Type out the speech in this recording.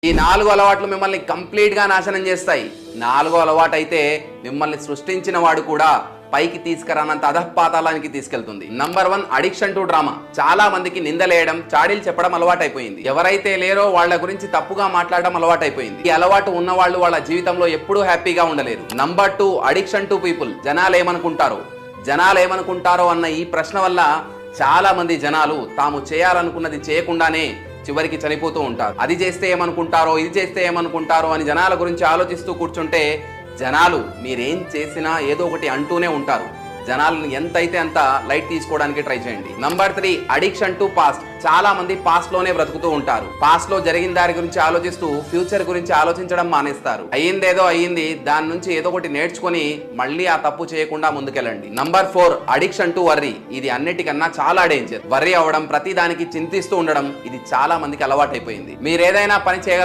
ఈ 4 అలవాట్లు మిమ్మల్ని కంప్లీట్ గా నాశనం చేస్తాయి. 4వ అలవాటు అయితే మిమ్మల్ని సృష్టించిన వాడు కూడా పైకి తీసుకురానంత అధపాతాళానికి తీసుకెళ్తుంది. Number 1, addiction to drama. చాలా మందికి నిందలేయడం, చాడీలు చెప్పడం అలవాటైపోయింది. ఎవరైతే లేరో వాళ్ళ గురించి తప్పుగా మాట్లాడడం అలవాటైపోయింది. ఈ అలవాటు ఉన్న వాళ్ళు వాళ్ళ జీవితంలో ఎప్పుడూ హ్యాపీగా ఉండలేరు. Number 2, addiction to people. జనాలు ఏమనుకుంటారో అన్న ఈ ప్రశ్న వల్ల చాలా మంది జనాలు తాము చేయాలనుకున్నది చేయకుండానే చివరికి చనిపోతూ ఉంటారు. అది చేస్తే ఏమనుకుంటారో, ఇది చేస్తే ఏమనుకుంటారో అని జనాల గురించి ఆలోచిస్తూ కూర్చుంటే జనాలు మీరేం చేసినా ఏదో ఒకటి అంటూనే ఉంటారు. జనాలను ఎంతైతే అంత లైట్ తీసుకోవడానికి ట్రై చేయండి. Number 3, addiction to past. చాలా మంది పాస్ట్ లోనే బ్రతుకుతూ ఉంటారు. పాస్ట్ లో జరిగిన దాని గురించి ఆలోచిస్తూ ఫ్యూచర్ గురించి ఆలోచించడం మానేస్తారు. అయ్యిందేదో అయ్యింది, దాని నుంచి ఏదో ఒకటి నేర్చుకొని మళ్ళీ ఆ తప్పు చేయకుండా ముందుకెళ్ళండి. Number 4, addiction to worry. ఇది అన్నిటికన్నా చాలా డేంజర్. వర్రీ అవ్వడం, ప్రతి దానికి చింతిస్తూ ఉండడం, ఇది చాలా మందికి అలవాటైపోయింది. మీరు ఏదైనా పని చేయగల